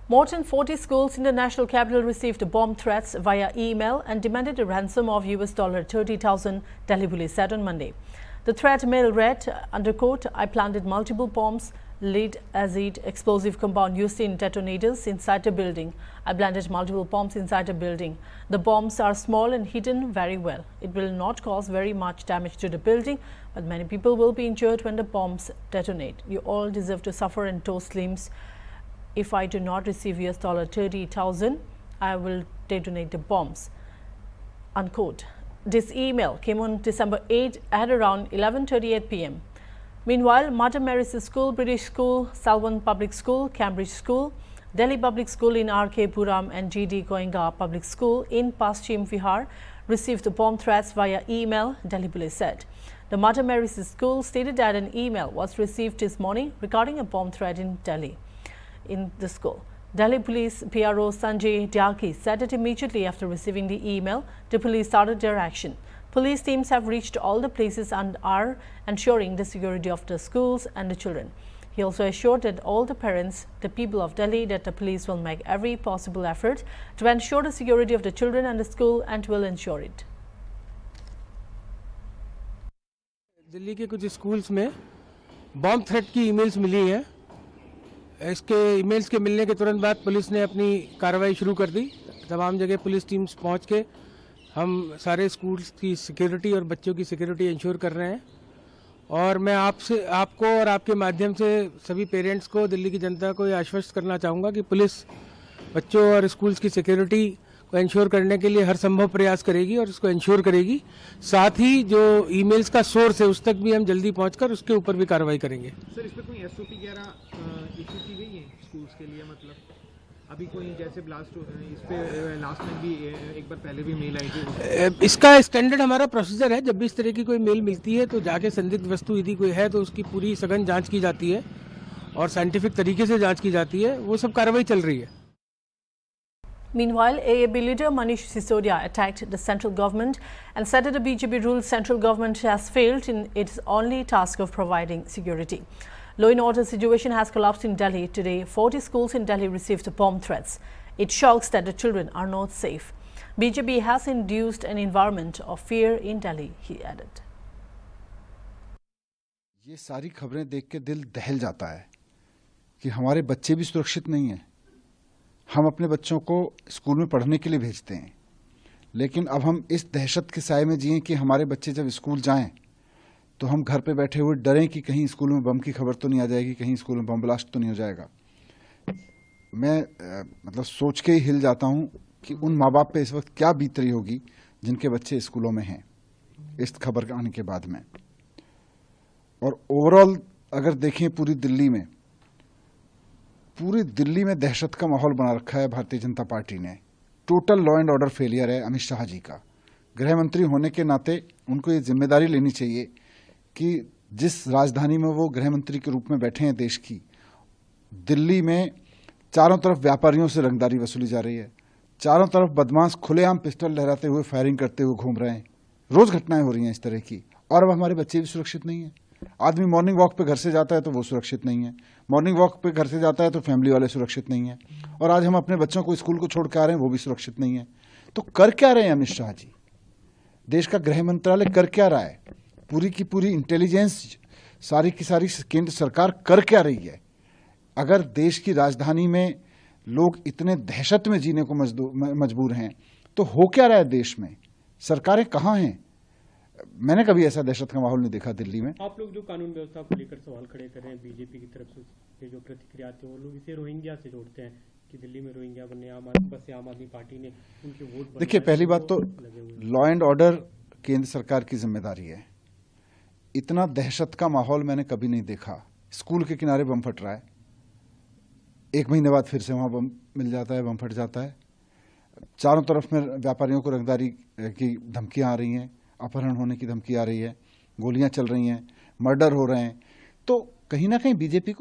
More than 40 schools in the national capital received bomb threats via email and demanded a ransom of $30,000, Delhi police said on Monday. The threat mail read, underquote, I planted multiple bombs, lead acid explosive compound used in detonators inside a building. I planted multiple bombs inside a building. The bombs are small and hidden very well. It will not cause very much damage to the building, but many people will be injured when the bombs detonate. You all deserve to suffer and toast limbs. If I do not receive $30,000, I will detonate the bombs, unquote. This email came on December 8 at around 11:38 p.m. Meanwhile, Mother Mary's School, British School, Salwan Public School, Cambridge School, Delhi Public School in R.K. Puram and G.D. Goenka Public School in Paschim Vihar received bomb threats via email, Delhi police said. The Mother Mary's School stated that an email was received this morning regarding a bomb threat in Delhi. In the school, Delhi Police PRO Sanjay Dyaki said that immediately after receiving the email, the police started their action. Police teams have reached all the places and are ensuring the security of the schools and the children. He also assured that all the parents, the people of Delhi, that the police will make every possible effort to ensure the security of the children and the school and will ensure it. Delhi के कुछ schools में bomb threat की emails मिली हैं। इसके emails के मिलने के तुरंत बाद पुलिस ने अपनी कार्रवाई शुरू कर दी। तमाम जगह पुलिस टीम्स पहुंच के हम सारे स्कूल्स की सिक्योरिटी और बच्चों की सिक्योरिटी इंश्योर कर रहे हैं। और मैं आपको और आपके माध्यम से सभी पेरेंट्स को, दिल्ली की जनता को ये आश्वस्त करना चाहूँगा कि पुलिस बच्चों और स्कूल्स की सिक्योरिटी को इंश्योर करने के लिए हर संभव प्रयास करेगी और इसको इंश्योर करेगी। साथ ही जो ईमेल्स का सोर्स है उस तक भी हम जल्दी पहुंचकर उसके ऊपर भी कार्रवाई करेंगे। सर, इस पर कोई एसओपी वगैरह इशू की गई है स्कूल्स के लिए? मतलब अभी कोई जैसे ब्लास्ट इस पे लास्ट में भी एक बार पहले भी मेल आई थी। इसका स्टैंडर्ड हमारा प्रोसीजर है, जब भी इस तरह की कोई मेल मिलती है तो जाके संदिग्ध वस्तु यदि कोई है तो उसकी पूरी सघन जांच की जाती है और साइंटिफिक तरीके से जांच की जाती है। वो सब कार्रवाई चल रही है। Meanwhile, AAB leader Manish Sisodia attacked the central government and said that the BJP-ruled central government has failed in its only task of providing security. Law and order situation has collapsed in Delhi today. 40 schools in Delhi received bomb threats. It shocks that the children are not safe. BJP has induced an environment of fear in Delhi, he added. ये सारी खबरें देख के दिल दहल जाता है कि हमारे बच्चे भी सुरक्षित नहीं हैं। हम अपने बच्चों को स्कूल में पढ़ने के लिए भेजते हैं, लेकिन अब हम इस दहशत के साए में जिए कि हमारे बच्चे जब स्कूल जाएं तो हम घर पे बैठे हुए डरें कि कहीं स्कूल में बम की खबर तो नहीं आ जाएगी, कहीं स्कूल में बम ब्लास्ट तो नहीं हो जाएगा। मैं मतलब सोच के ही हिल जाता हूं कि उन माँ बाप पे इस वक्त क्या बीत रही होगी जिनके बच्चे स्कूलों में हैं इस खबर आने के बाद में। और ओवरऑल अगर देखें पूरी दिल्ली में दहशत का माहौल बना रखा है भारतीय जनता पार्टी ने। Total law and order failure है अमित शाह जी का। गृह मंत्री होने के नाते उनको ये जिम्मेदारी लेनी चाहिए कि जिस राजधानी में वो गृह मंत्री के रूप में बैठे हैं देश की, दिल्ली में चारों तरफ व्यापारियों से रंगदारी वसूली जा रही है, चारों तरफ बदमाश खुलेआम पिस्टल लहराते हुए फायरिंग करते हुए घूम रहे हैं। रोज घटनाएं हो रही हैं इस तरह की, और अब हमारे बच्चे भी सुरक्षित नहीं हैं। आदमी मॉर्निंग वॉक पे घर से जाता है तो वो सुरक्षित नहीं है, मॉर्निंग वॉक पे घर से जाता है तो फैमिली वाले सुरक्षित नहीं है, और आज हम अपने बच्चों को स्कूल को छोड़ के आ रहे हैं वो भी सुरक्षित नहीं है। तो कर क्या रहे हैं अमित शाह जी? देश का गृह मंत्रालय कर क्या रहा है? पूरी की पूरी इंटेलिजेंस, सारी की सारी केंद्र सरकार कर क्या रही है? अगर देश की राजधानी में लोग इतने दहशत में जीने को मजबूर हैं तो हो क्या रहा है देश में? सरकारें कहाँ हैं? मैंने कभी ऐसा दहशत का माहौल नहीं देखा दिल्ली में। आप लोग जो कानून व्यवस्था को लेकर सवाल खड़े कर रहे हैं, बीजेपी की तरफ से जो प्रतिक्रिया आती है वो लोग इसे रोहिंग्या से जोड़ते हैं कि दिल्ली में रोहिंग्या बनने आम आदमी पार्टी ने उनके वोट। देखिए, पहली बात तो लॉ एंड ऑर्डर केंद्र सरकार की जिम्मेदारी है। इतना दहशत का माहौल मैंने कभी नहीं देखा। स्कूल के किनारे बम फट रहा है, 1 महीने बाद फिर से वहां बम मिल जाता है, बम फट जाता है। चारों तरफ में व्यापारियों को रंगदारी की धमकियां आ रही हैं, अपहरण होने की धमकी आ रही है, गोलियां चल रही हैं, मर्डर हो रहे हैं। तो कहीं ना कहीं बीजेपी को